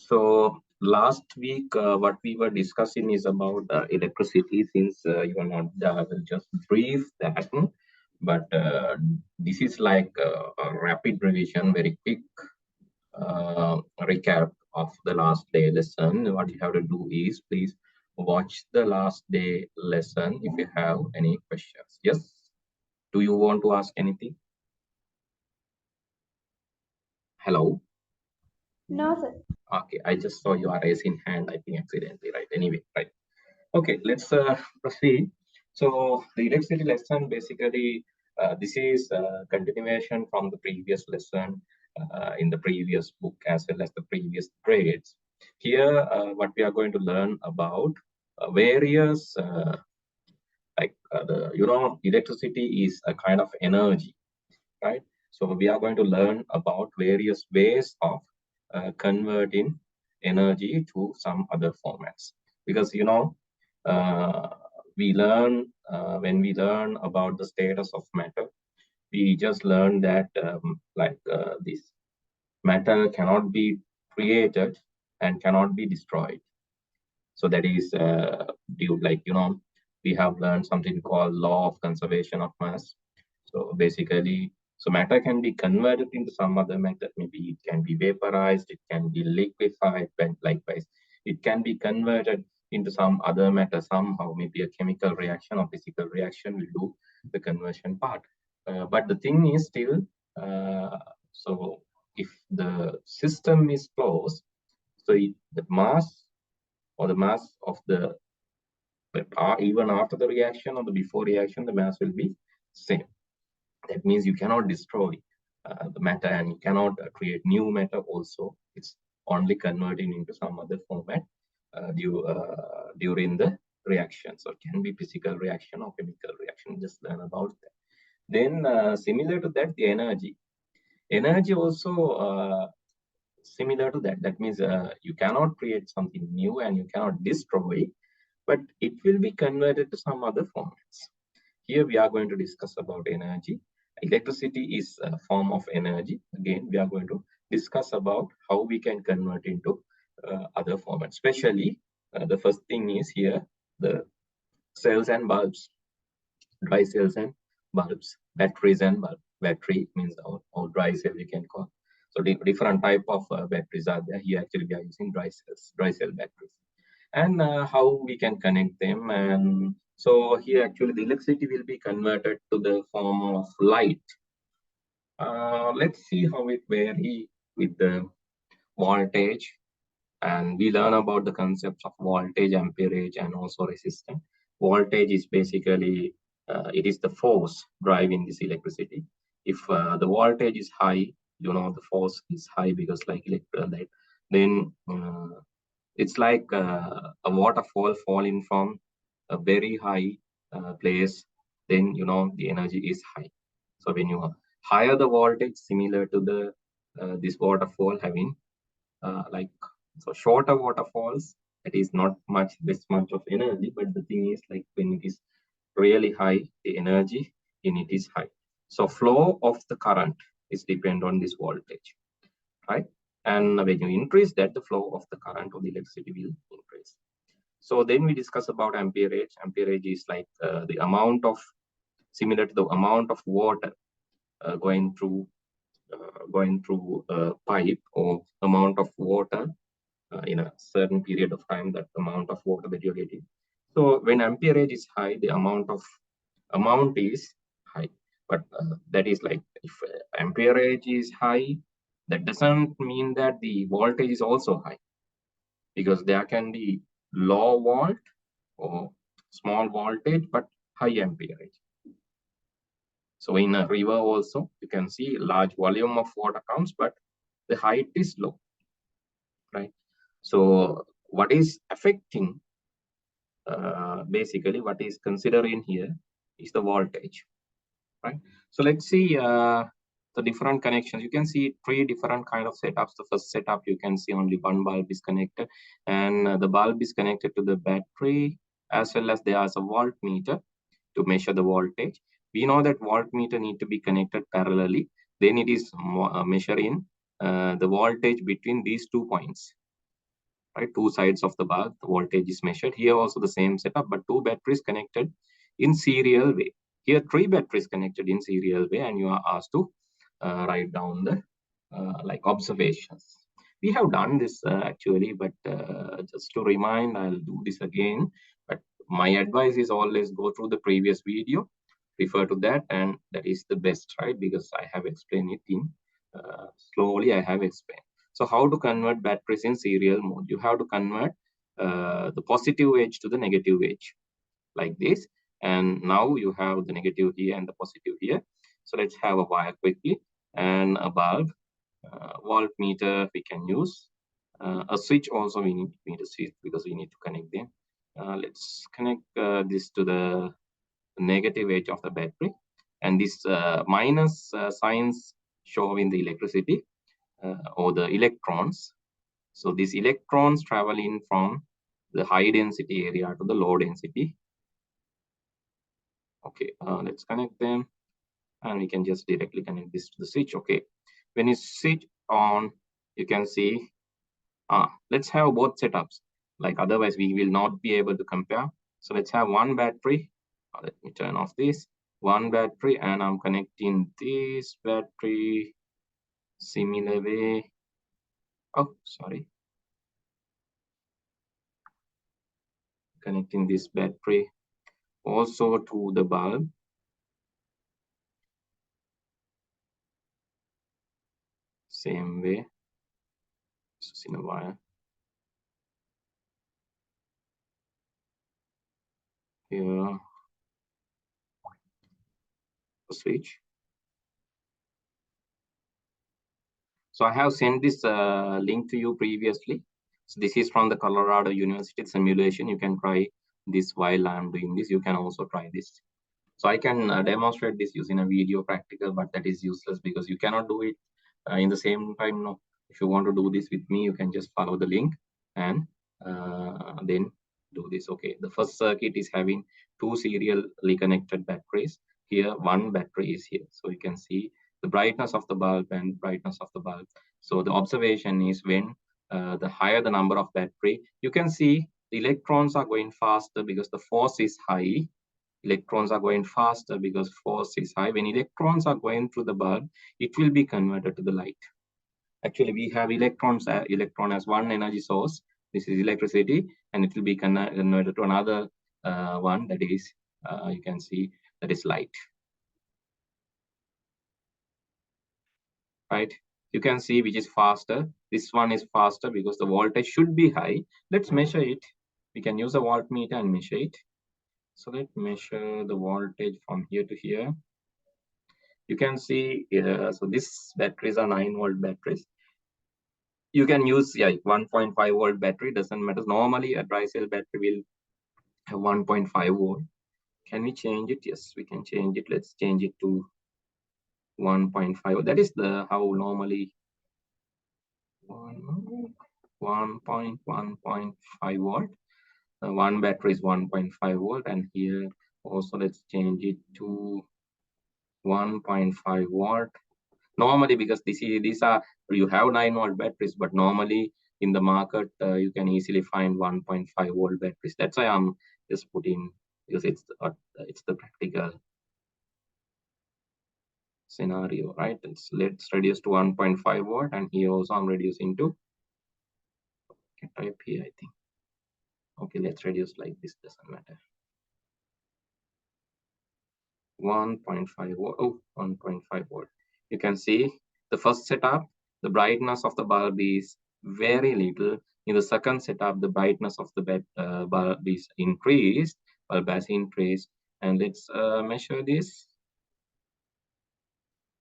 So last week, what we were discussing is about electricity. Since you are not, I will just brief that. But this is like a rapid revision, very quick recap of the last day lesson. What you have to do is please watch the last day lesson if you have any questions. Yes. Do you want to ask anything? Hello. No, sir. Okay, I just saw you are raising hand, I think accidentally, right? Anyway, right. Okay, let's proceed. So the electricity lesson, basically, this is a continuation from the previous lesson in the previous book as well as the previous grades. Here, what we are going to learn about various, electricity is a kind of energy, right? So we are going to learn about various ways of converting energy to some other formats. Because, we learn, when we learn about the status of matter, we just learn that this matter cannot be created and cannot be destroyed. So that is due, we have learned something called law of conservation of mass. So basically, so matter can be converted into some other matter. Maybe it can be vaporized, it can be liquefied, and likewise, it can be converted into some other matter somehow. Maybe a chemical reaction or physical reaction will do the conversion part. But the thing is still, so if the system is closed, so the mass or the mass of the, even after the reaction or the before reaction, the mass will be same. That means you cannot destroy the matter and you cannot create new matter also. It's only converting into some other format during the reaction. So it can be physical reaction or chemical reaction. Just learn about that. Then similar to that, the energy also similar to that. That means you cannot create something new and you cannot destroy, but it will be converted to some other formats. Here we are going to discuss about energy. Electricity is a form of energy. Again, we are going to discuss about how we can convert into other formats. Especially, the first thing is here, the cells and bulbs, dry cells and bulbs, batteries and bulb. Battery means our dry cell we can call. So different type of batteries are there. Here actually we are using dry cell batteries. And how we can connect them. And so here actually the electricity will be converted to the form of light. Let's see how it varies with the voltage. And we learn about the concepts of voltage, amperage, and also resistance. Voltage is basically, it is the force driving this electricity. If the voltage is high, the force is high because like electrolyte, then it's like a waterfall falling from a very high place, then the energy is high. So when you higher the voltage, similar to the this waterfall having so shorter waterfalls, it is not this much of energy, but the thing is like when it is really high, the energy in it is high. So flow of the current is depend on this voltage, right? And when you increase that, the flow of the current or the electricity will increase. So then we discuss about amperage. Amperage is like the amount of, similar to the amount of water going through a pipe, or amount of water in a certain period of time, that amount of water that you're getting. So when amperage is high, the amount is high. But that is like, if amperage is high, that doesn't mean that the voltage is also high, because there can be low volt or small voltage but high amperage. So in a river also, you can see large volume of water comes, but the height is low, right? So what is affecting, basically what is considering here is the voltage, right? So let's see the different connections. You can see 3 different kind of setups. The first setup, you can see only one bulb is connected, and the bulb is connected to the battery, as well as there is a voltmeter to measure the voltage. We know that voltmeter need to be connected parallelly. Then it is measuring the voltage between these 2 points. right? Two sides of the bulb, the voltage is measured. Here also the same setup, but two batteries connected in serial way. Here three batteries connected in serial way, and you are asked to write down the like observations. We have done this actually, but just to remind, I'll do this again. But my advice is always go through the previous video, refer to that, and that is the best, right? Because I have explained it in slowly. I have explained. So how to convert batteries in serial mode? You have to convert the positive edge to the negative edge like this. And now you have the negative here and the positive here. So let's have a wire quickly and a bulb. Voltmeter we can use. A switch also we need a switch because we need to connect them. Let's connect this to the negative edge of the battery, and this minus signs showing the electricity or the electrons. So these electrons travel in from the high density area to the low density. Okay, let's connect them, and we can just directly connect this to the switch. Okay, when you switch on, you can see, let's have both setups, like otherwise we will not be able to compare. So let's have one battery. Let me turn off this. One battery, and I'm connecting this battery similar way. Oh, sorry. Connecting this battery also to the bulb. Same way. This is in a wire. Here. Switch. So I have sent this link to you previously. So this is from the Colorado University simulation. You can try this while I'm doing this. You can also try this. So I can demonstrate this using a video practical, but that is useless because you cannot do it in the same time. No, if you want to do this with me, you can just follow the link and then do this. Okay, the first circuit is having two serially connected batteries. Here, one battery is here. So you can see the brightness of the bulb and brightness of the bulb. So the observation is when the higher the number of battery, you can see the electrons are going faster because the force is high. Electrons are going faster because force is high. When electrons are going through the bulb, it will be converted to the light. Actually, we have electron as one energy source. This is electricity, and it will be converted to another one, that is, you can see, that is light. Right? You can see which is faster. This one is faster because the voltage should be high. Let's measure it. We can use a voltmeter and measure it. So let's measure the voltage from here to here. You can see, so these batteries are 9-volt batteries. You can use 1.5 volt battery, doesn't matter. Normally a dry cell battery will have 1.5 volt. Can we change it? Yes, we can change it. Let's change it to 1.5. That is the how normally 1.5 volt. One battery is 1.5 volt, and here also let's change it to 1.5 volt. Normally, because these are, you have 9-volt batteries, but normally in the market you can easily find 1.5 volt batteries. That's why I'm just putting, because it's the practical scenario, right? Let's reduce to 1.5 volt, and here also I'm reducing to, okay, type here, I think. Okay, let's reduce like this, doesn't matter. 1.5 volt. Oh, 1.5 volt. You can see the first setup, the brightness of the bulb is very little. In the second setup, the brightness of the bulb is increased, bulb has increased. And let's measure this.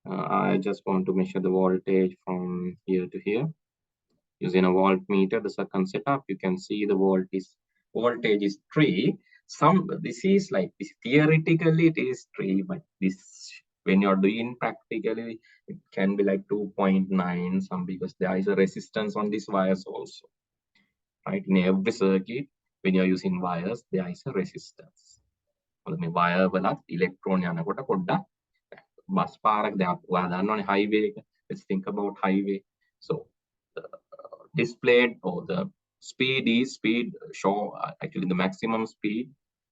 I just want to measure the voltage from here to here using a voltmeter. The second setup, you can see the voltage is 3. This is like this, theoretically it is 3, but this, when you're doing practically, it can be like 2.9 some, because there is a resistance on these wires also, right? In every circuit, when you're using wires, there is a resistance. Wire වලත් electron යනකොට පොඩ්ඩක් bus පාරක් දෙයක් ඔයා දන්නවනේ highway එක. Let's think about highway. So the displayed or the speed show actually the maximum speed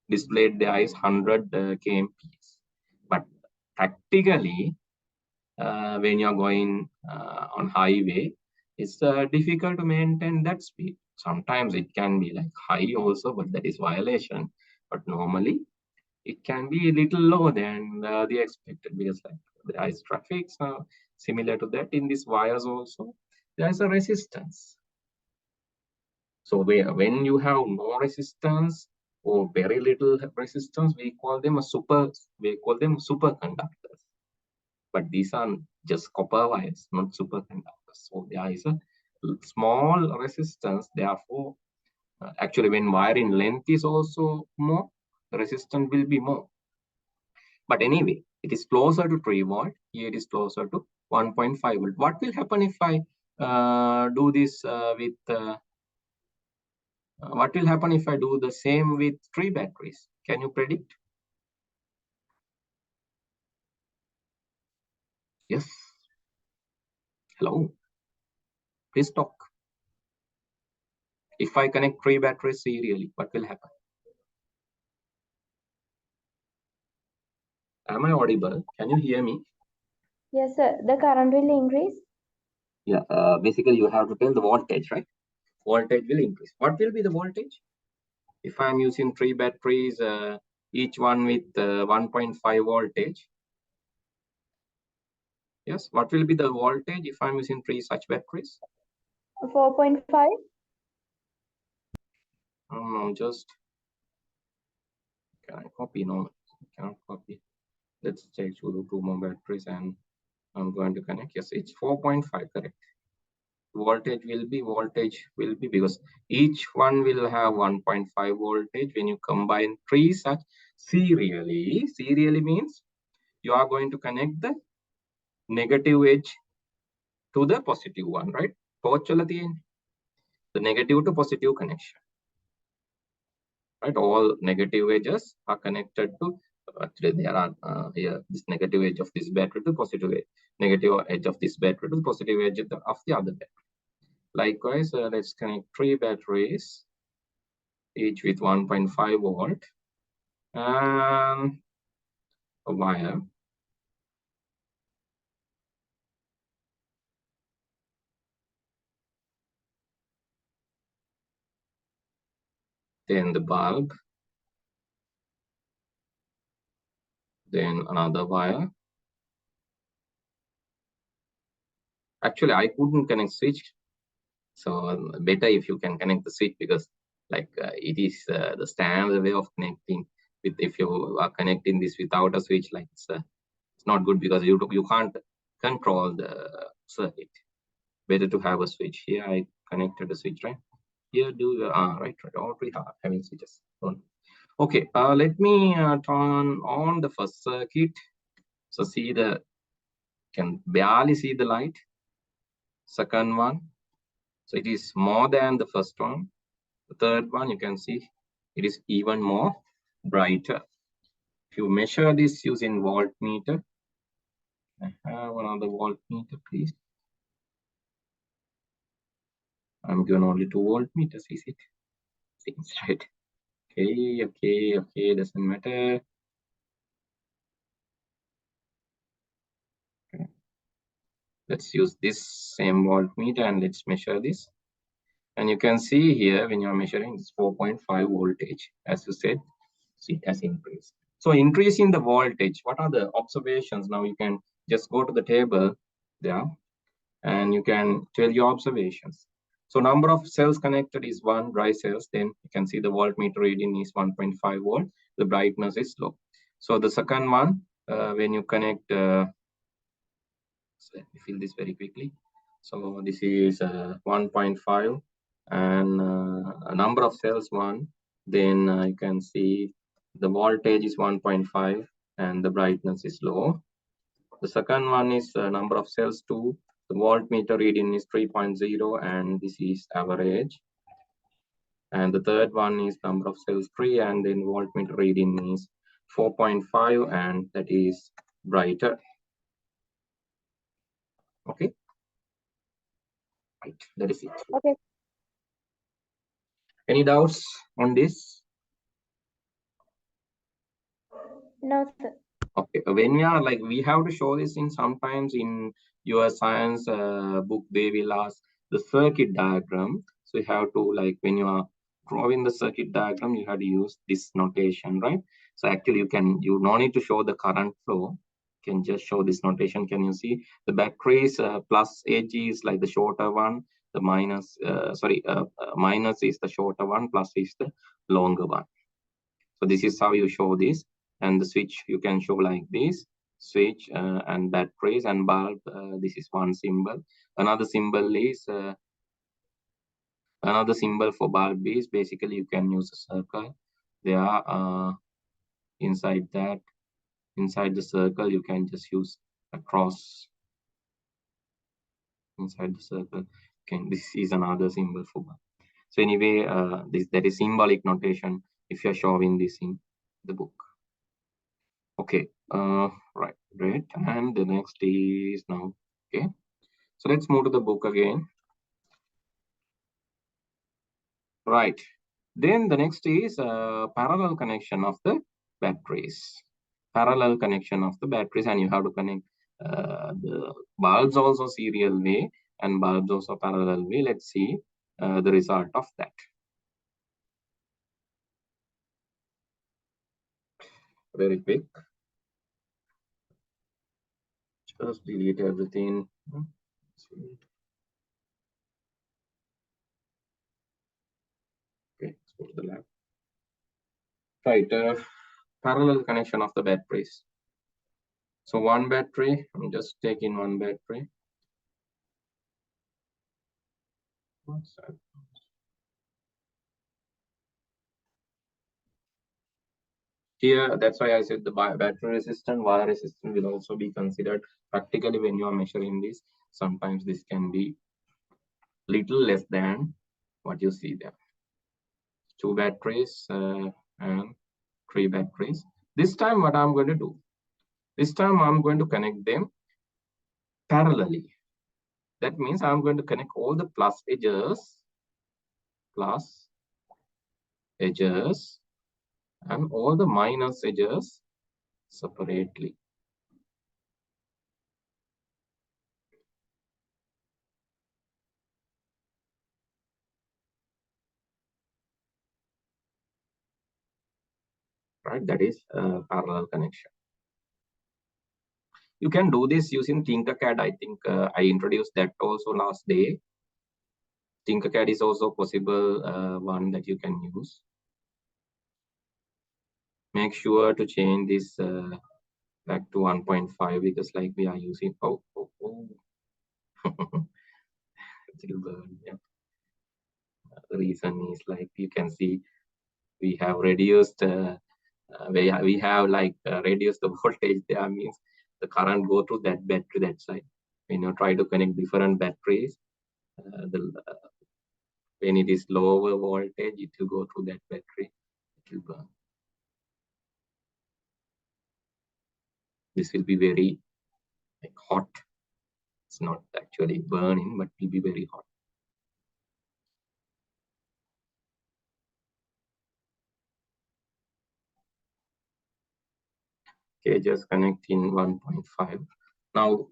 displayed there is 100 kmph. But practically, when you're going on highway, it's difficult to maintain that speed. Sometimes it can be like high also, but that is violation. But normally it can be a little lower than the expected, because like there is traffic. So similar to that, in these wires also there is a resistance. So when you have no resistance or very little resistance, we call them superconductors. But these are just copper wires, not superconductors. So there is a small resistance. Therefore, actually, when wiring length is also more, the resistance will be more. But anyway, it is closer to 3 volt. Here it is closer to 1.5 volt. What will happen if I do this what will happen if I do the same with 3 batteries? Can you predict? Yes. Hello. Please talk. If I connect 3 batteries serially, what will happen? Am I audible? Can you hear me? Yes, sir. The current will increase. Yeah. Basically, you have to tell the voltage, right? Voltage will increase. What will be the voltage? If I'm using 3 batteries, each one with 1.5 voltage. Yes. What will be the voltage if I'm using 3 such batteries? 4.5. Just can I copy? No, I cannot copy. Let's check two more batteries and I'm going to connect. Yes, it's 4.5, correct. Voltage will be because each one will have 1.5 voltage. When you combine 3 such serially means you are going to connect the negative edge to the positive one, right? The negative to positive connection, right? All negative edges are connected to, actually there are here this negative edge of this battery to positive edge, negative edge of this battery to positive edge of the other battery. Likewise, let's connect 3 batteries, each with 1.5 volt, and a wire. Then the bulb, then another wire. Actually, I couldn't connect switch, so better if you can connect the switch, because like it is the standard way of connecting. With if you are connecting this without a switch, like it's not good, because you can't control the circuit. Better to have a switch. Here I connected a switch, right? Here right, all 3 are having switches. Okay, let me turn on the first circuit. So can barely see the light. Second one, so it is more than the first one. The third one, you can see it is even more brighter. If you measure this using voltmeter, I have another voltmeter, please. I'm given only 2 voltmeters, is it? Seems right. Okay, doesn't matter. Okay. Let's use this same voltmeter and let's measure this. And you can see here, when you're measuring this 4.5 voltage, as you said, it has increased. So increasing the voltage, what are the observations? Now you can just go to the table there and you can tell your observations. So number of cells connected is 1, dry cells. Then you can see the voltmeter reading is 1.5 volt. The brightness is low. So the second one, when you connect, so let me fill this very quickly. So this is 1.5 and a number of cells 1. Then you can see the voltage is 1.5 and the brightness is low. The second one is number of cells 2. The voltmeter reading is 3.0 and this is average. And the third one is number of cells 3 and then voltmeter reading is 4.5 and that is brighter. Okay. Right, that is it. Okay. Any doubts on this? No, sir. Okay, when we are like, we have to show this in sometimes in your science book, they will ask the circuit diagram. So you have to, like, when you are drawing the circuit diagram, you have to use this notation, right? So actually you no need to show the current flow. You can just show this notation. Can you see the batteries plus edge is like the shorter one, the minus, minus is the shorter one, plus is the longer one. So this is how you show this. And the switch you can show like this, switch and batteries and bulb. This is one symbol. Another symbol is another symbol for bulb is basically you can use a circle. There are inside that, inside the circle, you can just use a cross inside the circle. Okay, this is another symbol for bulb. So anyway, that is symbolic notation if you're showing this in the book. Okay, right, great. And the next is now, okay. So let's move to the book again. Right. Then the next is parallel connection of the batteries. Parallel connection of the batteries, and you have to connect the bulbs also serial way and bulbs also parallel way. Let's see the result of that. Very quick. Just delete everything. Okay, let's go to the lab. Right, parallel connection of the batteries. So one battery, I'm just taking one battery. What's that? Here, that's why I said the battery resistant, wire resistant will also be considered practically when you are measuring this. Sometimes this can be little less than what you see there. 2 batteries and 3 batteries. This time what I'm going to do, this time I'm going to connect them parallelly. That means I'm going to connect all the plus edges and all the minus edges separately. Right, that is parallel connection. You can do this using Tinkercad. I think I introduced that also last day. Tinkercad is also possible one that you can use. Make sure to change this back to 1.5 because like we are using yeah. The reason is like you can see we have reduced we have like reduced the voltage there, means the current go to that battery that side. When you try to connect different batteries, when it is lower voltage, it will go through that battery, it will burn. This will be very like hot. It's not actually burning, but will be very hot. Okay, just connect in 1.5. Now,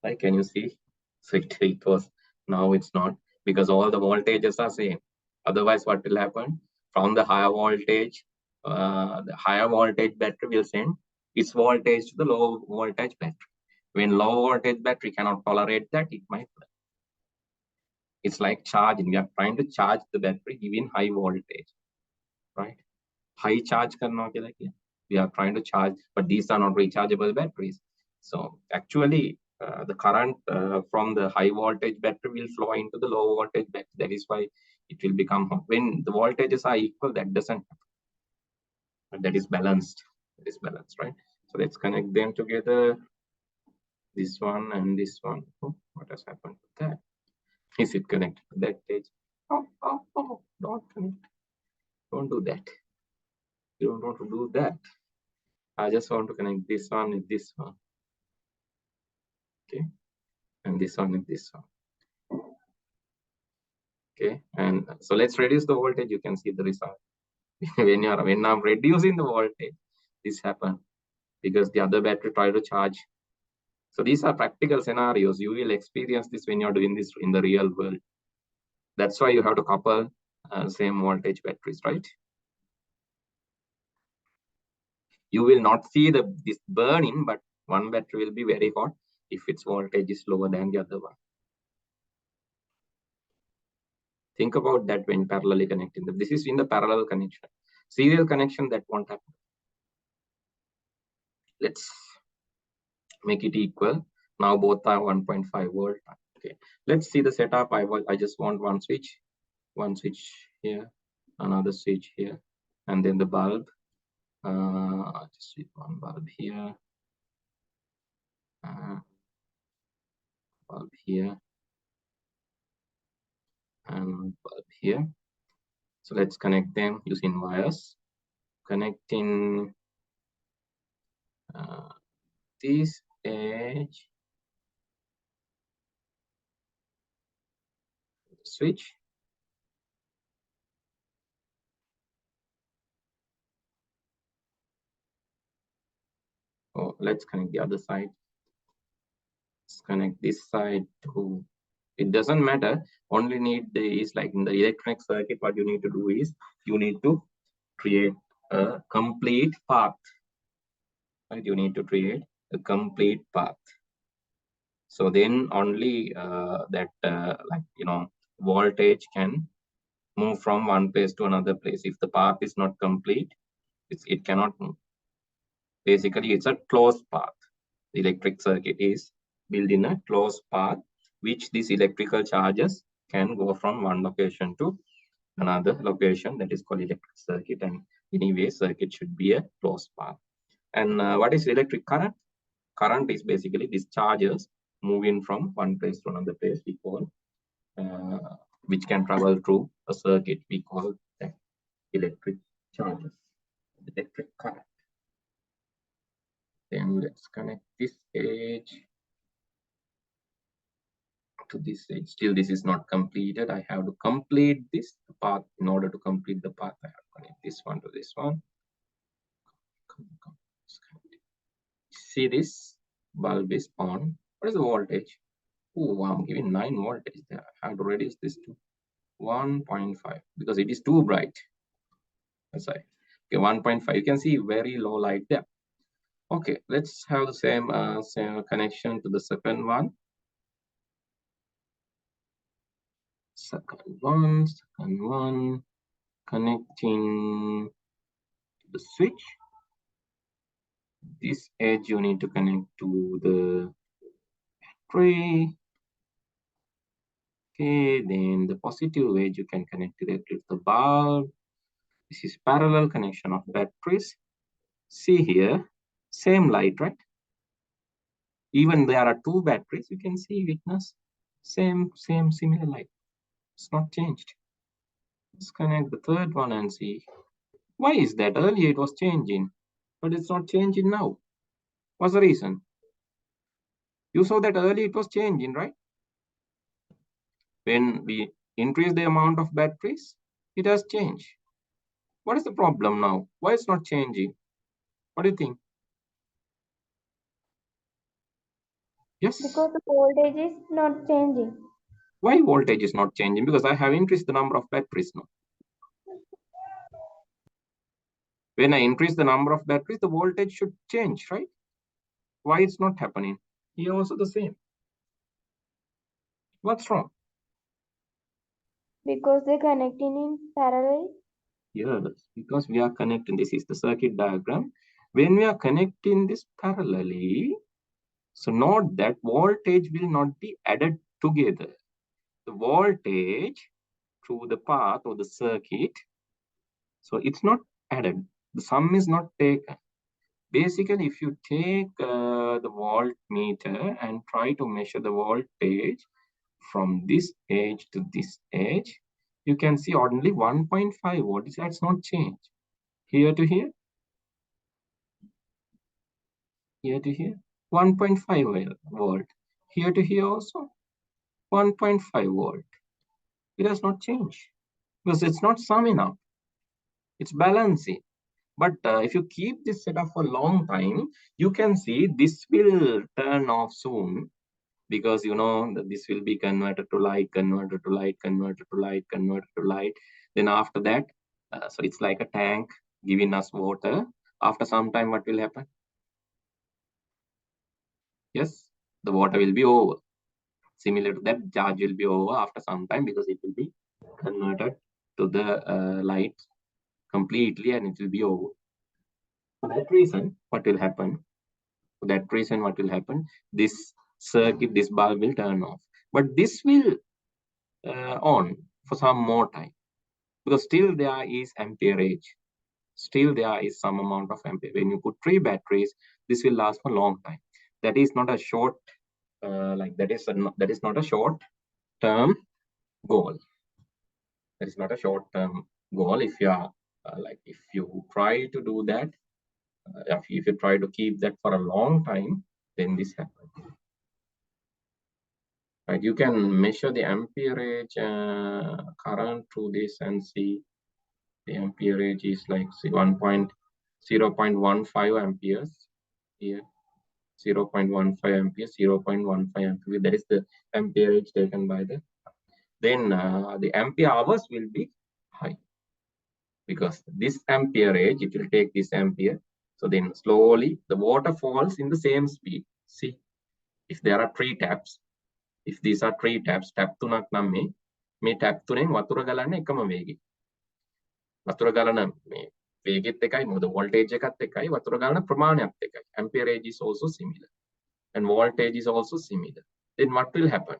like, can you see? So it was, now it's not, because all the voltages are same. Otherwise, what will happen? From the higher voltage battery will send its voltage to the low voltage battery. When low voltage battery cannot tolerate that, it might burn. It's like charging. We are trying to charge the battery giving high voltage, right? High charge karna kya hai? We are trying to charge, but these are not rechargeable batteries. So actually, the current from the high voltage battery will flow into the low voltage battery. That is why it will become hot. When the voltages are equal, that doesn't happen. But that is balanced. That is balanced, right? So let's connect them together. This one and this one. Oh, what has happened to that? Is it connected to that page? Oh, don't connect. Don't do that. You don't want to do that. I just want to connect this one with this one. Okay. And this one with this one. Okay, and so let's reduce the voltage. You can see the result. when I'm reducing the voltage, this happens because the other battery try to charge. So these are practical scenarios. You will experience this when you're doing this in the real world. That's why you have to couple same voltage batteries, right? You will not see this burning, but one battery will be very hot if its voltage is lower than the other one. Think about that when parallelly connecting them. This is in the parallel connection. Serial connection, that won't happen. Let's make it equal. Now both are 1.5 volt. Okay, let's see the setup. I just want one switch here, another switch here, and then the bulb. Just with one bulb here, bulb here, and bulb here. So let's connect them using wires. Connecting this edge, switch. Oh, let's connect the other side. Let's connect this side to. It doesn't matter. Only need is like in the electronic circuit. What you need to do is you need to create a complete path. Right? You need to create a complete path. So then only that voltage can move from one place to another place. If the path is not complete, it cannot move. Basically, it's a closed path. The electric circuit is built in a closed path, which these electrical charges can go from one location to another location. That is called electric circuit. And anyway, circuit should be a closed path. And what is electric current? Current is basically these charges moving from one place to another place. We call which can travel through a circuit. We call that electric charges, electric current. Then let's connect this edge to this edge. Still, this is not completed. I have to complete this path. In order to complete the path, I have to connect this one to this one. See, this bulb is on. What is the voltage? Oh, I'm giving 9 voltage there. I have to reduce this to 1.5 because it is too bright. That's right. Okay, 1.5. You can see very low light there. Okay, let's have the same connection to the second one. Second one, connecting to the switch. This edge you need to connect to the battery. Okay, then the positive edge you can connect directly to the bulb. This is parallel connection of batteries. See here, same light, right? Even there are 2 batteries, you can see, witness, similar light. It's not changed. Let's connect the third one and see. Why is that? Earlier it was changing, but it's not changing now. What's the reason? You saw that earlier it was changing, right? When we increase the amount of batteries, it has changed. What is the problem now? Why it's not changing? What do you think? Yes. Because the voltage is not changing. Why voltage is not changing? Because I have increased the number of batteries now. When I increase the number of batteries, the voltage should change, right? Why it's not happening? Here also the same. What's wrong? Because they're connecting in parallel. Yes, because we are connecting. This is the circuit diagram. When we are connecting this parallelly, so note that voltage will not be added together. The voltage through the path or the circuit, so it's not added. The sum is not taken. Basically, if you take the voltmeter and try to measure the voltage from this edge to this edge, you can see only 1.5 volts. That's not changed. Here to here, here to here, 1.5 volt. Here to here also, 1.5 volt. It has not changed because it's not summing up. It's balancing. But if you keep this setup for a long time, you can see this will turn off soon, because you know that this will be converted to light, converted to light, converted to light, converted to light. Then after that, so it's like a tank giving us water. After some time, what will happen? Yes, the water will be over. Similar to that, charge will be over after some time because it will be converted to the light completely and it will be over. For that reason, what will happen? For that reason, what will happen? This circuit, this bulb will turn off. But this will on for some more time, because still there is amperage. Still there is some amount of ampere. When you put 3 batteries, this will last for a long time. That is not a short, that is not a short term goal. That is not a short term goal. If you are if you try to do that, if you try to keep that for a long time, then this happens. Right, you can measure the amperage current through this and see the amperage is like 0.15 amperes here. 0.15 amperes, 0.15 amperes. That is the amperage taken by the. Then the ampere hours will be high, because this amperage, it will take this ampere. So then slowly the water falls in the same speed. See, if there are 3 taps, if these are 3 taps, tap 3ක් නම් මේ tap 3ෙන් වතුර ගලන්නේ එකම වේගෙ. වතුර ගලන මේ වේගෙත් එකයි, මොකද voltage එකත් එකයි, වතුර ගලන ප්‍රමාණයත් එකයි. Amperage is also similar and voltage is also similar. Then what will happen?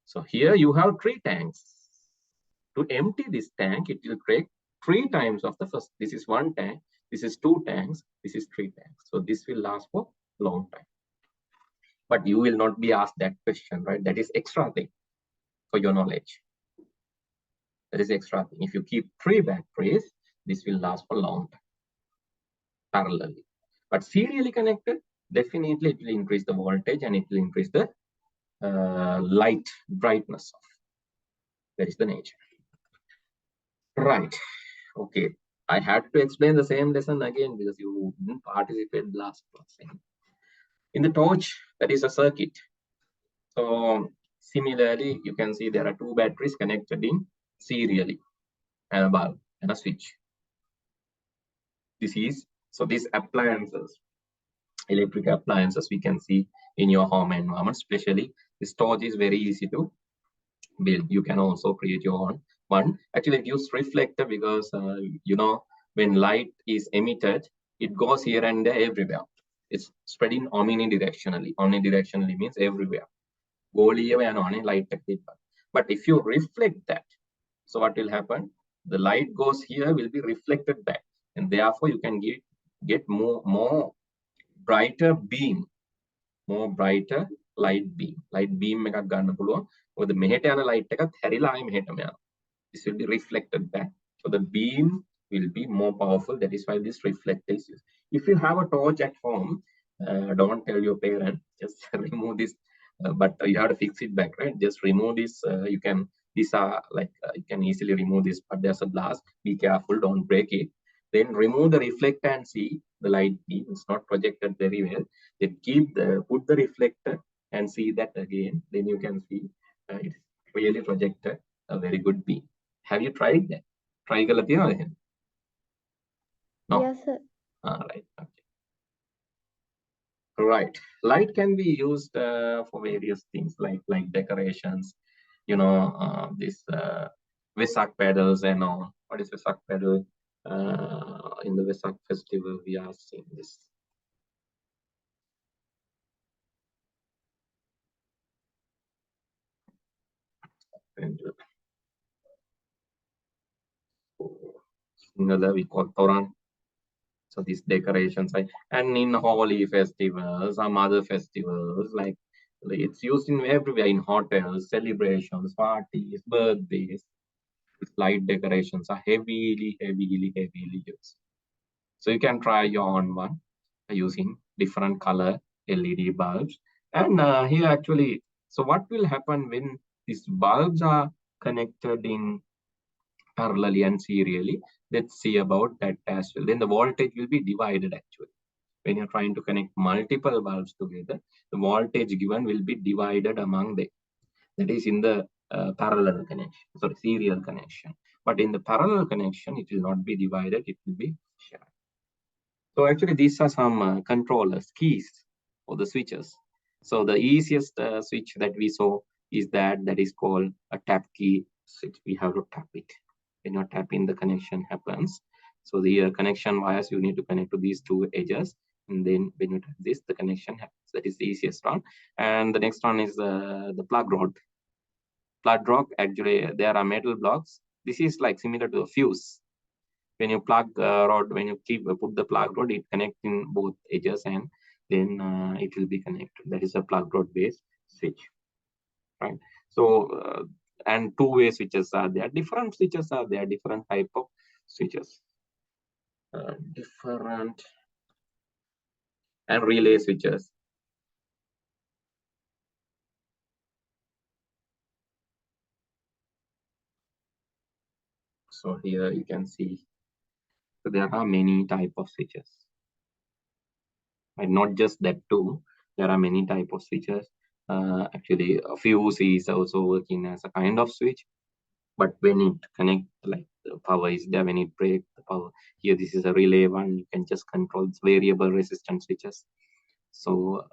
So here you have 3 tanks. To empty this tank, it will take 3 times of the first. This is 1 tank, this is 2 tanks, this is 3 tanks. So this will last for a long time. But you will not be asked that question, right? That is extra thing for your knowledge. That is extra thing. If you keep 3 batteries, this will last for a long time, parallelly. But serially connected, definitely it will increase the voltage and it will increase the light brightness of. That is the nature. Right. Okay. I had to explain the same lesson again because you didn't participate last class. In the torch, that is a circuit. So similarly, you can see there are 2 batteries connected in serially, and a bulb and a switch. This is, so these appliances, electric appliances, we can see in your home environment. Especially this torch is very easy to build. You can also create your own one. Actually, it uses reflector because you know, when light is emitted, it goes here and there everywhere. It's spreading omnidirectionally. Omnidirectionally means everywhere. But if you reflect that, so what will happen? The light goes here, will be reflected back, and therefore you can get more brighter beam, more brighter light beam. Light beam එකක් ගන්න පුළුවන්. මොකද මෙහෙට යන light එකත් හැරිලා ආයෙ මෙහෙටම යනවා. This will be reflected back. So the beam will be more powerful. That is why this reflector is used. If you have a torch at home, don't tell your parent, just remove this, but you have to fix it back, right? Just remove this. You can, these are like, you can easily remove this, but there's a glass. Be careful, don't break it. Then remove the reflector and see the light beam. It's not projected very well. Then put the reflector and see that again. Then you can see it's really projected a very good beam. Have you tried that? Try kala tiyawada? No? Yes, sir. All right. Okay. Right. Light can be used for various things like decorations. You know, this Vesak pedals and all. What is Vesak pedal? In the Vesak festival, we are seeing this. And we call Toran. So these decorations, and in holy festivals, some other festivals, like it's used in everywhere, in hotels, celebrations, parties, birthdays. Light decorations are heavily used. So you can try your own one using different color LED bulbs. And here actually, so what will happen when these bulbs are connected in parallelly and serially. Let's see about that as well. Then the voltage will be divided actually. When you're trying to connect multiple bulbs together, the voltage given will be divided among them. That is in the parallel connection, sorry, serial connection. But in the parallel connection, it will not be divided, it will be shared. So actually, these are some controllers, keys for the switches. So the easiest switch that we saw is that is called a tap key switch. We have to tap it. When you're tapping, the connection happens. So the connection wires, you need to connect to these two edges. And then when you tap this, the connection happens. That is the easiest one. And the next one is the plug rod. Plug rod, actually, there are metal blocks. This is like similar to a fuse. When you plug rod, when you put the plug rod, it connects in both edges and then it will be connected. That is a plug rod based switch, right? So and two-way switches are there. Different switches are there. Different type of switches. Different and relay switches. So here you can see. So there are many type of switches. And not just that too, there are many type of switches. Actually, a fuse is also working as a kind of switch, but when it connect, like the power is there, when it breaks the power. Here, this is a relay one. You can just control variable resistance switches. So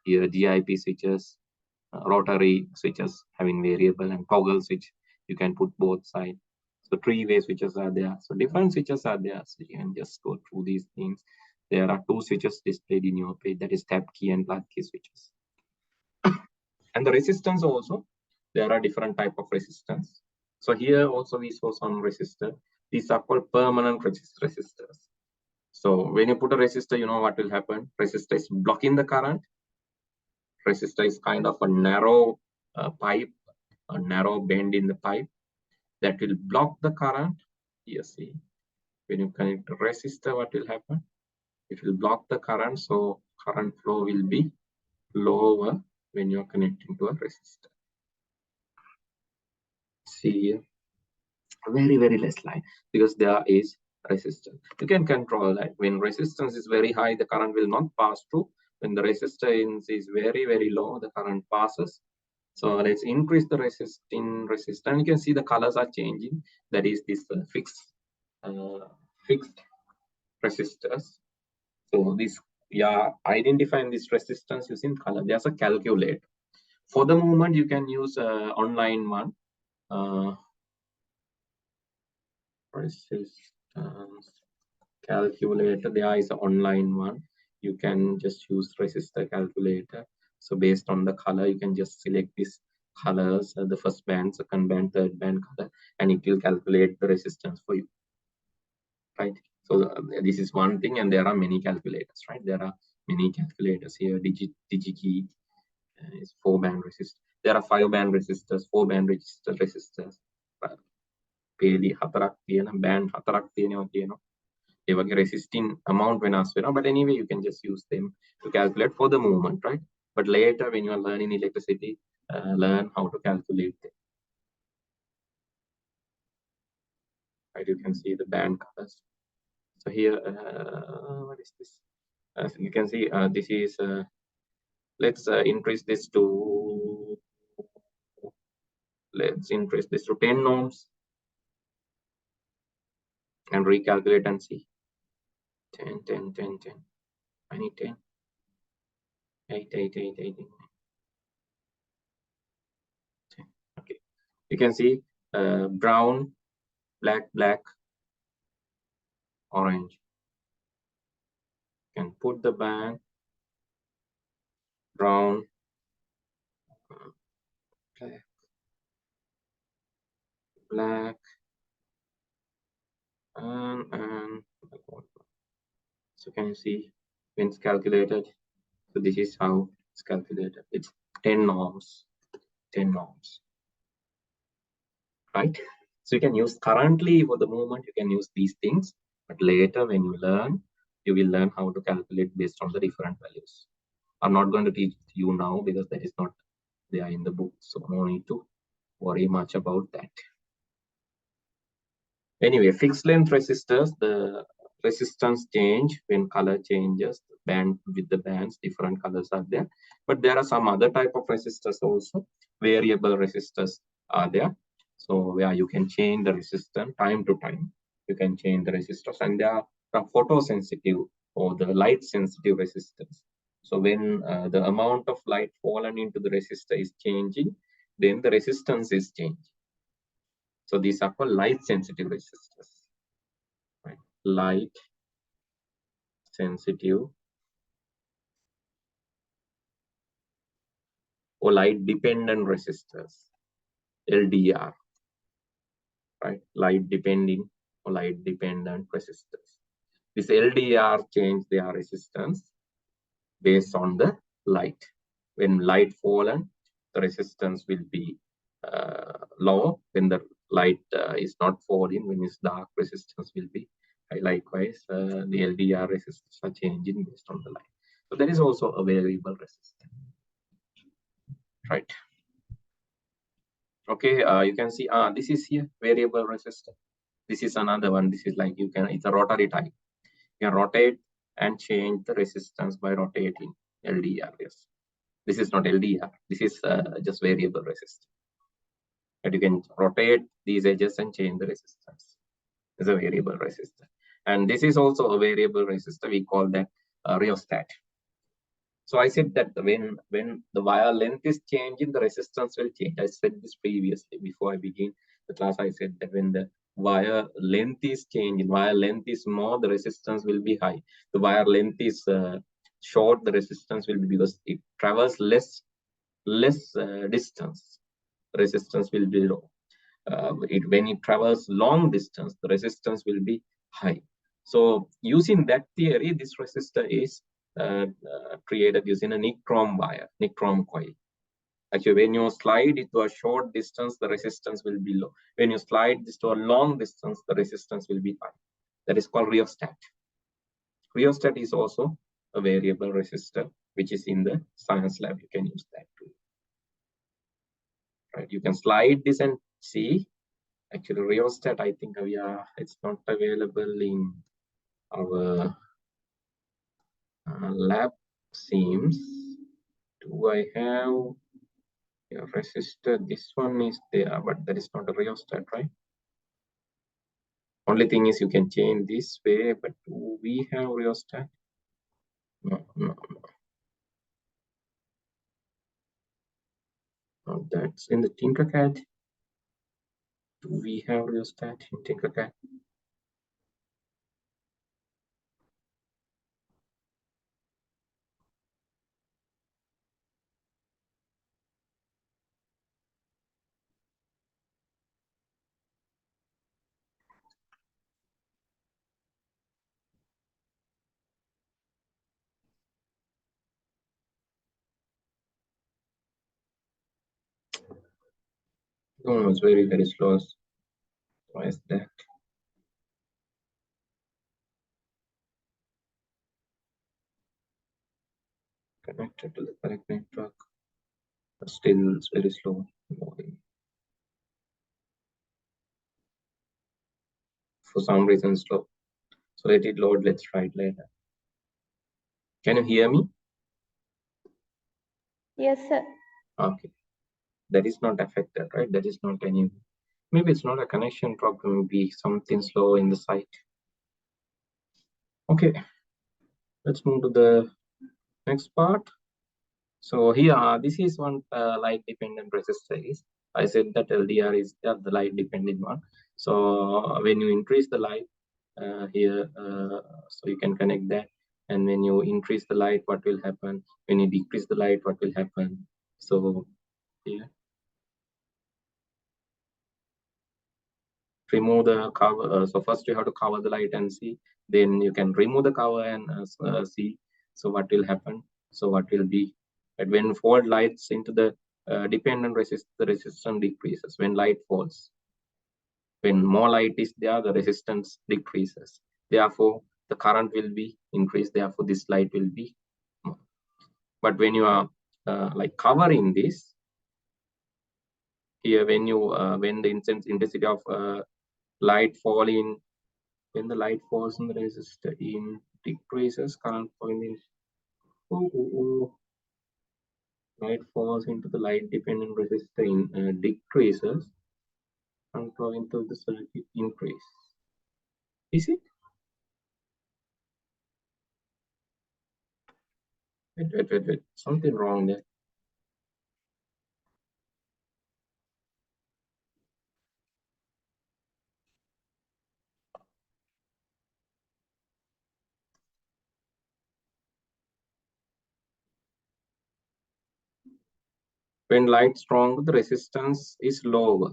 here GIP switches, rotary switches having variable, and toggle switch. You can put both sides. So three-way switches are there. So different switches are there. So you can just go through these things. There are two switches displayed in your page, that is tap key and plug key switches. And the resistance also, there are different type of resistance. So here also we saw some resistor. These are called permanent resistors. So when you put a resistor, you know what will happen. Resistor is blocking the current. Resistor is kind of a narrow pipe, a narrow bend in the pipe that will block the current. Here, see, when you connect the resistor, what will happen? It will block the current, so current flow will be lower when you're connecting to a resistor. See here, very, very less line because there is resistance. You can control that. When resistance is very high, the current will not pass through. When the resistance is very, very low, the current passes. So let's increase the resistance. You can see the colors are changing. That is this fixed resistors. So this, we are identifying this resistance using color. There's a calculator. For the moment, you can use online one. Resistance calculator. There is an online one. You can just use resistor calculator. So based on the color, you can just select these colors, the first band, second band, third band color, and it will calculate the resistance for you, right? So this is one thing, and there are many calculators, right? There are many calculators here. DigiKey is 4-band resistor. There are 5-band resistors, 4-band resistors. පේලි 4ක් තියෙන band 4ක් තියෙනවා කියනවා. ඒ වගේ resisting amount වෙනස් වෙනවා. But anyway, you can just use them to calculate for the moment, right? But later, when you are learning electricity, learn how to calculate them. Right? You can see the band colors. So here, what is this? You can see this is. Let's increase this to. Let's increase this to 10 ohms. And recalculate and see. 10, 10, 10, 10. I need 10. 8, 8, 8, 8. 10. Okay. You can see brown, black, black, orange. You can put the band, brown, black, black, and so can you see when it's calculated? So this is how it's calculated. It's 10 ohms, 10 ohms, right? So you can use currently for the moment, you can use these things, but later when you learn, you will learn how to calculate based on the different values. I'm not going to teach you now because that is not there in the book, so no need to. worry much about that. Anyway, fixed length resistors, the resistance change when color changes, band with the bands, different colors are there. But there are some other type of resistors also. Variable resistors are there. So where you can change the resistance time to time. You can change the resistors, and there are photosensitive or the light sensitive resistors. So when the amount of light fallen into the resistor is changing, then the resistance is changing. So these are called light sensitive resistors. Right? Light sensitive or light dependent resistors, LDR. Right? Light depending or light dependent resistors. This LDR change their resistance based on the light. When light fallen, the resistance will be low. When the light is not falling, when it's dark, resistance will be high. Likewise, the LDR resistance are changing based on the light. So there is also a variable resistance, right? Okay, you can see this is here variable resistor. This is another one. This is like it's a rotary type. You can rotate and change the resistance by rotating LDR. Yes, this is not LDR. This is just variable resistance. And you can rotate these edges and change the resistance. It's a variable resistor. And this is also a variable resistor. We call that rheostat. So I said that when the wire length is changing, the resistance will change. I said this previously before I begin the class. I said that when the wire length is changing, wire length is more, the resistance will be high. The wire length is short, the resistance will be, because it travels less distance, resistance will be low. When it travels long distance, the resistance will be high. So using that theory, this resistor is created using a nichrome wire, nichrome coil. Actually, when you slide it to a short distance, the resistance will be low. When you slide this to a long distance, the resistance will be high. That is called rheostat. Rheostat is also a variable resistor, which is in the science lab. You can use that too. Right? You can slide this and see. Actually, rheostat, I think it's not available in our lab, seems. Do I have a resistor? This one is there, but that is not a rheostat, right? Only thing is you can change this way, but do we have rheostat? No. That's in the Tinkercad. Do we have rheostat in Tinkercad? No, it's very, very slow. Why is that? Connected to the correct network, but still it's very slow. For some reason slow. So let it load. Let's try it later. Can you hear me? Yes, sir. Okay. That is not affected, right? That is not any. Maybe it's not a connection problem. Maybe something slow in the site. Okay. Let's move to the next part. So here, this is one light dependent resistor. I said that LDR is the light dependent one. So when you increase the light here, so you can connect that. And when you increase the light, what will happen? When you decrease the light, what will happen? So here, remove the cover. So first you have to cover the light and see. Then you can remove the cover and see. So what will happen? So what will be? But when forward lights into the dependent resistor, the resistance decreases. When light falls, when more light is there, the resistance decreases. Therefore, the current will be increased. Therefore, this light will be more. But when you are like covering this, here when you when the intensity of light fall in, when the light falls on the resistor in decreases, current point in light falls into the light dependent resistor in decreases, current flow into the circuit increase. Is it? Wait. Something wrong there. When light stronger, the resistance is lower.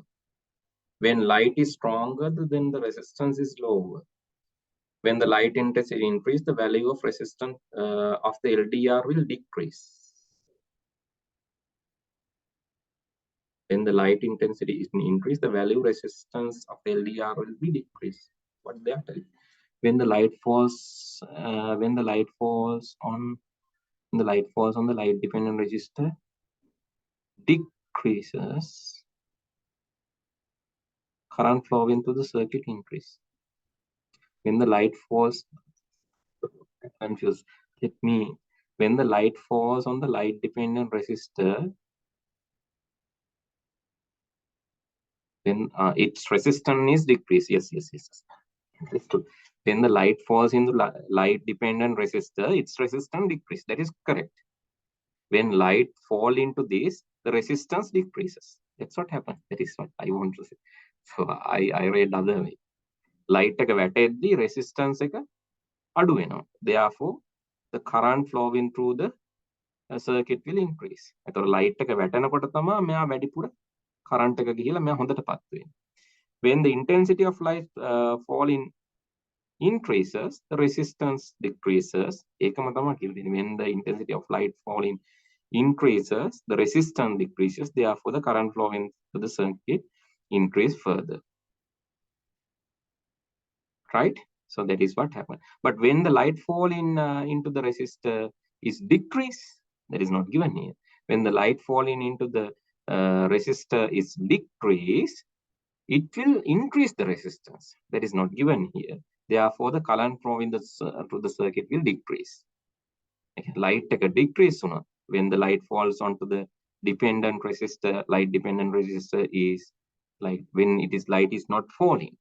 When light is stronger, then the resistance is lower. When the light intensity increase, the value of resistance of the LDR will decrease. When the light intensity is increased, the value resistance of the LDR will be decreased. What they are telling? When the light falls, on the light falls on the light dependent resistor, decreases, current flow into the circuit increase. When the light falls, confused. When the light falls on the light dependent resistor, then its resistance is decreased. Yes. Understood. When the light falls in the light dependent resistor, its resistance decreases. That is correct. When light fall into this, the resistance decreases. That's what happened. That is what I want to say. So I read other way. Light එක වැටෙද්දී resistance එක අඩු වෙනවා. Therefore, the current flowing through the circuit will increase. ඒතකොට light එක වැටෙනකොට තමයි මෙයා වැඩිපුර current එක ගිහිලා මෙයා හොඳට පත් වෙන්නේ. When the intensity of light falling increases, the resistance decreases. ඒකම තමයි කියන්නේ. When the intensity of light falling increases, the resistance decreases. Therefore, the current flowing to the circuit increase further. Right? So that is what happened. But when the light fall in into the resistor is decreased, that is not given here. When the light falling into the resistor is decreased, it will increase the resistance. That is not given here. Therefore, the current flow in to the circuit will decrease. Light take a decrease when the light falls onto the dependent resistor. Light dependent resistor is like when light is not falling.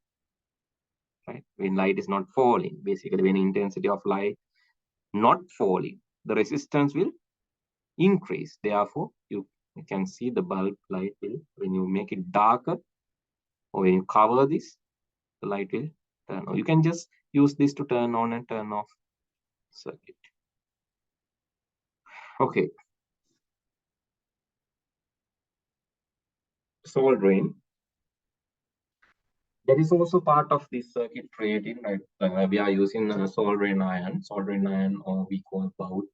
Right? When light is not falling, basically when intensity of light not falling, the resistance will increase. Therefore, you can see the bulb light will, when you make it darker or when you cover this, the light will turn on. You can just use this to turn on and turn off circuit. Okay. Soldering. That is also part of this circuit creating, right? We are using soldering iron, or we call bout,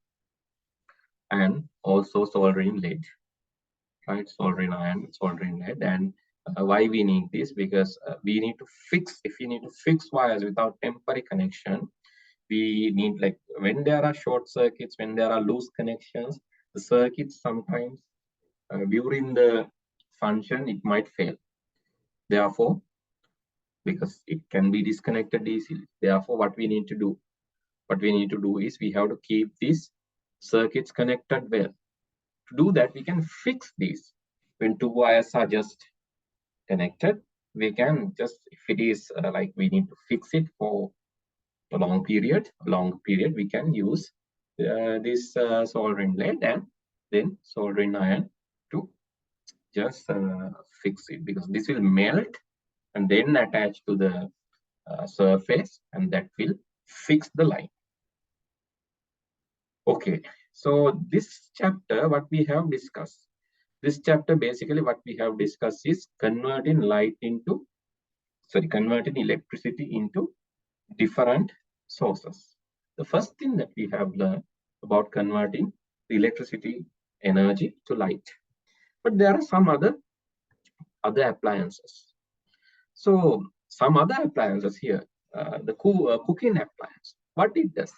and also soldering lead, right? Soldering iron, soldering lead. And why we need this? Because we need to fix, if you need to fix wires without temporary connection, we need, like when there are short circuits, when there are loose connections, the circuits sometimes during the function, it might fail. Therefore, because it can be disconnected easily. Therefore, what we need to do is we have to keep these circuits connected well. To do that, we can fix these. When two wires are just connected, we can just, if it is like we need to fix it for a long period, we can use this soldering lead and then soldering iron to just fix it, because this will melt and then attach to the surface, and that will fix the line. Okay, so this chapter, what we have discussed, basically what we have discussed is converting electricity into different sources. The first thing that we have learned about converting the electricity energy to light. But there are some other appliances. So some other appliances here, the cooking appliance, what it does,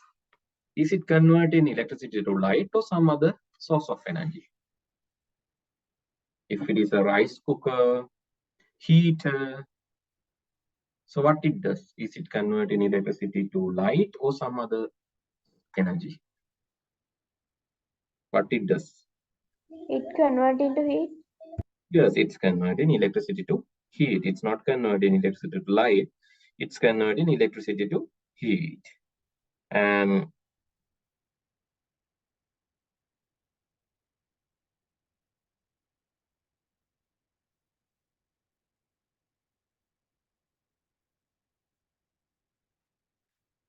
is it converting electricity to light or some other source of energy? If it is a rice cooker, heater, so what it does is it converting electricity to light or some other energy. What it does? It convert into heat. Yes, it's converting electricity to heat. It's not converting electricity to light. It's converting electricity to heat. And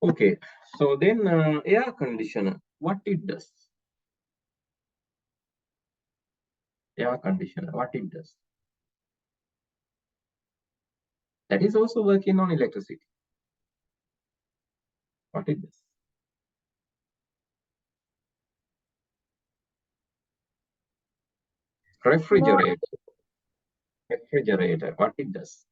okay, so then air conditioner, what it does? Air conditioner, what it does? That is also working on electricity. What it does? Refrigerator. Refrigerator, what it does?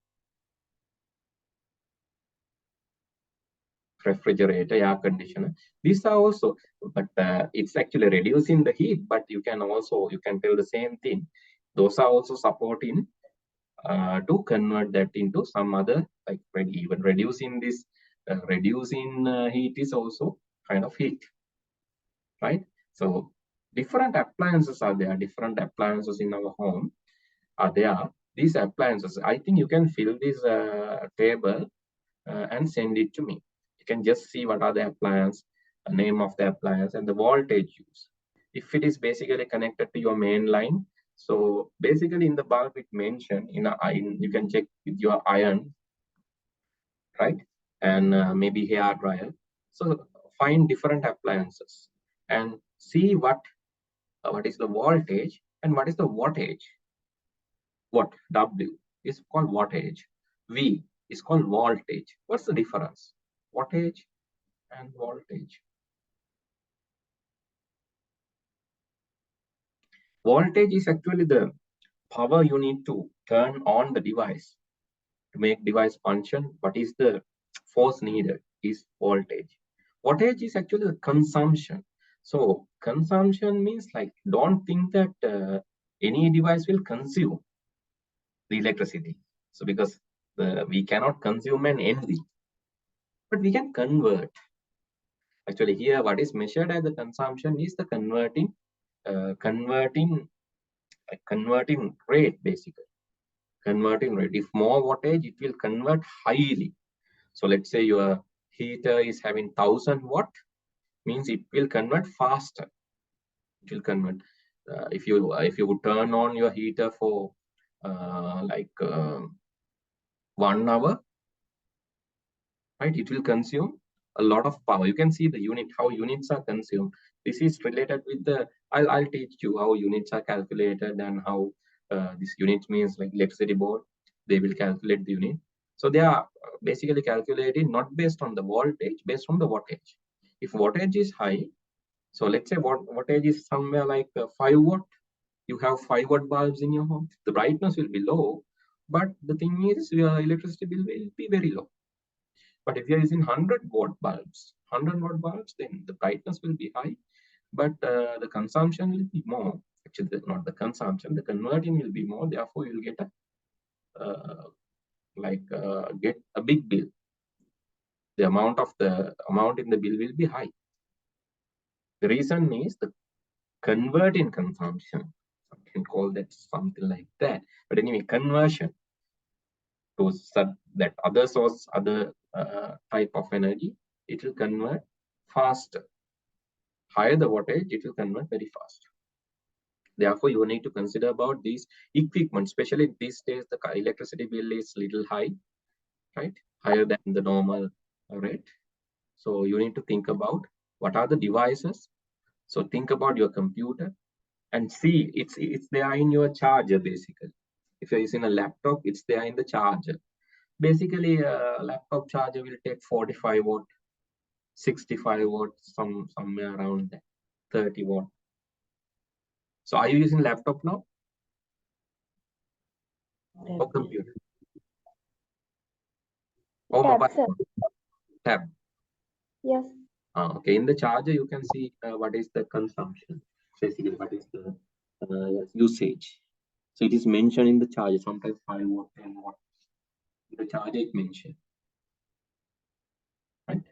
Refrigerator, air conditioner. These are also, but it's actually reducing the heat, but you can tell the same thing. Those are also supporting to convert that into some other, like even reducing this, reducing heat is also kind of heat, right? So different appliances are there, different appliances in our home are there. These appliances, I think you can fill this table and send it to me. You can just see what are the appliance, the name of the appliance and the voltage used. If it is basically connected to your main line, so basically in the bulb it mentioned in a iron, you can check with your iron, right? And maybe hair dryer. So find different appliances and see what is the voltage and what is the wattage. What W is called wattage, V is called voltage. What's the difference? Wattage and voltage. Voltage is actually the power you need to turn on the device to make device function. What is the force needed is voltage. Wattage is actually the consumption. So consumption means, like, don't think that any device will consume the electricity. So because we cannot consume an energy, but we can convert. Actually, here what is measured as the consumption is the converting rate, basically. Converting rate. If more wattage, it will convert highly. So let's say your heater is having 1000 watt, means it will convert faster. It will convert. If you would turn on your heater for 1 hour, right? It will consume a lot of power. You can see the unit, how units are consumed. This is related with the, I'll teach you how units are calculated and how this unit means, like electricity board, they will calculate the unit. So they are basically calculated not based on the voltage, based on the wattage. If wattage is high, so let's say wattage is somewhere like 5 watt, you have 5 watt bulbs in your home, the brightness will be low, but the thing is your electricity bill will be very low. But if you're using 100 watt bulbs, then the brightness will be high, but the consumption will be more. Actually, not the consumption, the converting will be more. Therefore, you'll get get a big bill. The amount in the bill will be high. The reason is the converting consumption. I can call that something like that. But anyway, conversion to that other source, other type of energy, it will convert faster. Higher the wattage, it will convert very fast. Therefore, you need to consider about these equipment, especially these days, the electricity bill is little high, right? Higher than the normal rate. So you need to think about what are the devices. So think about your computer and see it's there in your charger, basically. If you're using a laptop, it's there in the charger. Basically, a laptop charger will take 45 watt, 65 watt, somewhere around there, 30 watt. So are you using laptop now? Or computer? Or Tab, mobile sir. phone? Tab. Yes. Okay, in the charger, you can see what is the consumption, basically what is the usage. So it is mentioned in the charge, sometimes 5 watt, 10 watt. The charge is mentioned, right?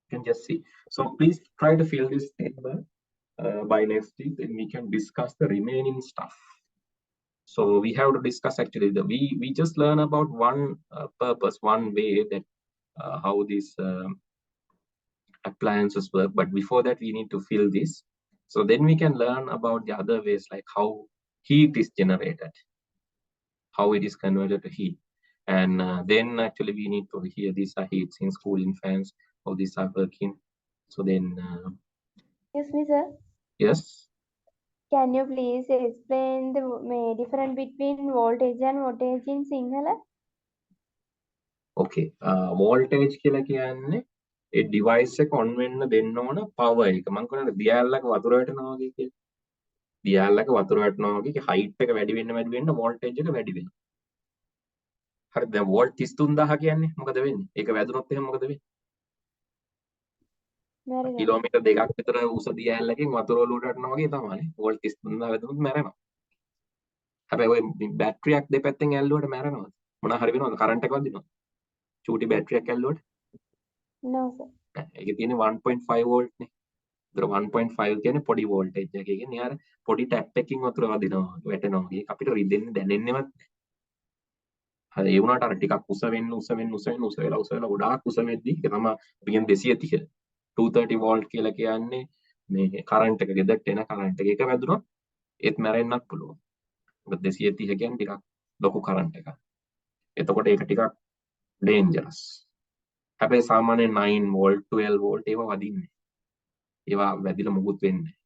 You can just see. So please try to fill this table by next week, then we can discuss the remaining stuff. So we have to discuss actually we just learn about one purpose, one way that how these appliances work. But before that, we need to fill this. So then we can learn about the other ways, like how heat is generated, how it is converted to heat. And then actually we need to hear these are heat sinks, cooling fans, how these are working. So then, Excuse me, sir. yes. Can you please explain the difference between voltage and voltage in Sinhala? Okay. Voltage කියලා කියන්නේ ඒ device එක on වෙන්න දෙන්න ඕන power එක. මම කියනවා දියාල්ලක වතුර වැටෙනවා වගේ කියලා. දියාල්ලක වතුර වැටෙනවා වගේ height එක වැඩි වෙන්න voltage එක වැඩි වෙනවා. හරිද? දැන් volt 33000 කියන්නේ මොකද වෙන්නේ? ඒක වැදුනොත් එහෙනම් මොකද වෙන්නේ? කිලෝමීටර් 2ක් විතර උස දියාල්ලකින් වතුර ඔලුවට වැටෙනවා වගේ තමයි. volt 33000 වැදුනොත් මැරෙනවා. හැබැයි ඔය බැටරියක් දෙපැත්තෙන් ඇල්ලුවට මැරෙනවද? මොනවා හරි වෙනවද? කරන්ට් එකක් වදිනවද? චූටි බැටරියක් ඇල්ලුවට? No, sir. ඒකේ තියෙන්නේ 1.5 වෝල්ට් නේ. ඒතර 1.5 කියන්නේ පොඩි වෝල්ටේජ් එක. ඒ කියන්නේ අර පොඩි ටැප් එකකින් වතුර වදිනවා වැටෙනවා වගේ. අපිට රිදෙන්නේ දැනෙන්නේවත් නැහැ. හරි ඒ වුණාට අර ටිකක් උස වෙලා ගොඩාක් උස වෙද්දි ඒක තමයි අපි කියන්නේ 230. 230 වෝල්ට් කියලා කියන්නේ මේ කරන්ට් එක ගෙදරට එන කරන්ට් එක. ඒක වැදුනොත් ඒත් මැරෙන්නත් පුළුවන්. මොකද 230 කියන්නේ ටිකක් ලොකු කරන්ට් එකක්. එතකොට ඒක ටිකක් ඩේන්ජරස්. හැබැයි සාමාන්‍යයෙන් 9 වෝල්ට් 12 වෝල්ට් ඒවා වදින්නේ. ඒවා වැදිලා මුකුත් වෙන්නේ නැහැ.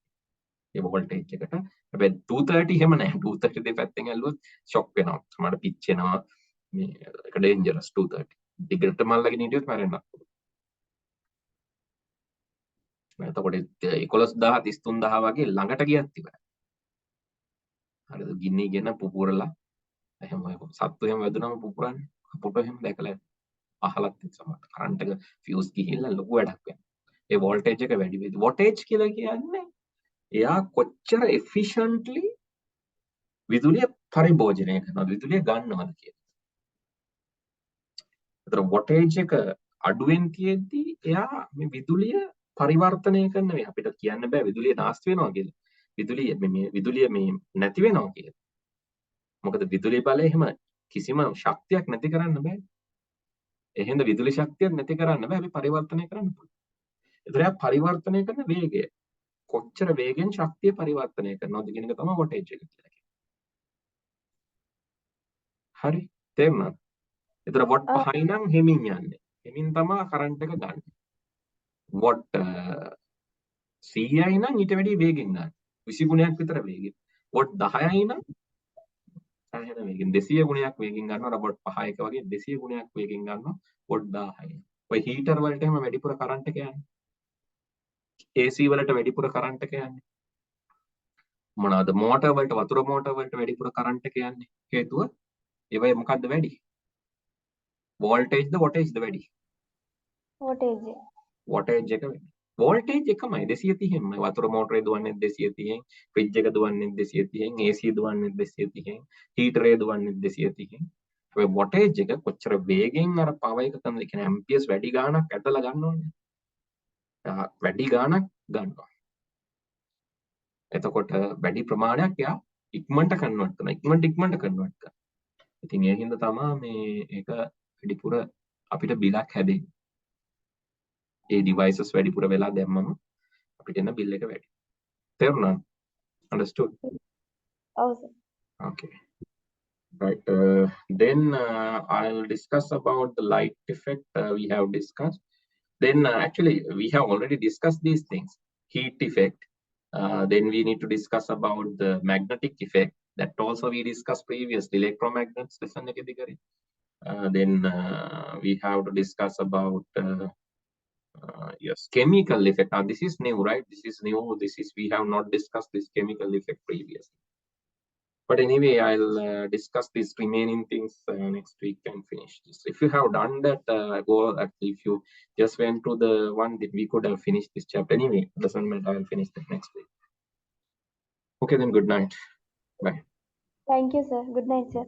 ඒ වෝල්ටේජ් එකට. හැබැයි 230 එහෙම නැහැ. 230 දෙපැත්තෙන් ඇල්ලුවොත් ෂොක් වෙනවා. සමහරට පිච්චෙනවා. මේ ඒක ඩේන්ජරස් 230. දිගට මල්ලගෙන හිටියොත් මැරෙන්නත් පුළුවන්. එතකොට 11000 33000 වගේ ළඟට ගියත් ඉවරයි. හරිද? ගිනිගෙන පුපුරලා එහෙම සත්තු එහෙම වැදුනම පුපුරන්නේ. අපුට එහෙම දැකලා අහලත් සමහර කරන්ට් එක ෆියුස් ගිහිල්ලා ලොකු වැඩක් වෙනවා. ඒ වෝල්ටේජ් එක වැඩි වෙයි. වෝල්ටේජ් කියලා කියන්නේ එයා කොච්චර efficiently විදුලිය පරිභෝජනය කරනවද විදුලිය ගන්නවද කියන. ඒතර වෝල්ටේජ් එක අඩුවෙන් තියෙද්දි එයා මේ විදුලිය පරිවර්තනය කරන වේ අපිට කියන්න බෑ විදුලිය නාස්ති වෙනවා කියලා. විදුලිය මේ නැති වෙනවා කියලා. මොකද විදුලි බලය එහෙම කිසිම ශක්තියක් නැති කරන්න බෑ. එහෙනම් විදුලි ශක්තියක් නැති කරන්න බෑ අපි පරිවර්තනය කරන්න පුළුවන්. ඒතර එයා පරිවර්තනය කරන වේගය කොච්චර වේගෙන් ශක්තිය පරිවර්තනය කරනවද කියන එක තමයි වෝල්ටේජ් එක කියලා කියන්නේ. හරි තේරුණාද? ඒතර වොට් 5යි නම් හෙමින් යන්නේ. හෙමින් තමයි කරන්ට් එක ගන්න. වොට් 100යි නම් ඊට වැඩි වේගෙන් ගන්න. 20 ගුණයක් විතර වේගෙන්. වොට් 10යි නම් සාහන වේගෙන් 200 ගුණයක් වේගෙන් ගන්නවා. වොට් 5 එක වගේ 200 ගුණයක් වේගෙන් ගන්නවා. වොට් 10යි. ඔය හීටර් වලට එහෙම වැඩිපුර කරන්ට් එක යන්නේ. AC වලට වැඩිපුර කරන්ට් එක යන්නේ. මොනවාද මෝටර් වලට වතුර මෝටර් වලට වැඩිපුර කරන්ට් එක යන්නේ. හේතුව ඒවයි මොකද්ද වැඩි? වෝල්ටේජ්ද වොටේජ්ද වැඩි? Voltage. වොටේජ් එක වැඩි. වෝල්ටේජ් එකමයි 230න්මයි. වතුර මෝටරේ දුවන්නේ 230න්, ෆ්‍රිජ් එක දුවන්නේ 230න්, AC දුවන්නේ 230න්, හීටරේ දුවන්නේ 230න්. හැබැයි වොටේජ් එක කොච්චර වේගෙන් අර පවර් එක කරනද කියන්නේ ඇම්පියර්ස් වැඩි ගාණක් ඇදලා ගන්න ඕනේ. වැඩි ගාණක් ගන්නවා. එතකොට වැඩි ප්‍රමාණයක් යා ඉක්මනට කන්වර්ට් කරනවා. ඉක්මනට කන්වර්ට් කරනවා. ඉතින් ඒ හින්දා තමයි මේ ඒක වැඩිපුර අපිට බිලක් හැදෙන්නේ. ඒ devices වැඩිපුර වෙලා දැම්මම අපිට එන බිල් එක වැඩි. තේරුණාද? Understood? Oh, sir. Okay. Right. Then I'll discuss about the light effect we have discussed. Then actually we have already discussed these things. Heat effect. Then we need to discuss about the magnetic effect. That also we discussed previously. Electromagnets. Then we have to discuss about yes, chemical effect. Now this is new, right? This is new. We have not discussed this chemical effect previously. But anyway, I'll discuss these remaining things next week and finish this. If you have done that, if you just went to the one that we could have finished this chapter. Anyway, doesn't matter. I'll finish that next week. Okay, then good night. Bye. Thank you, sir. Good night, sir.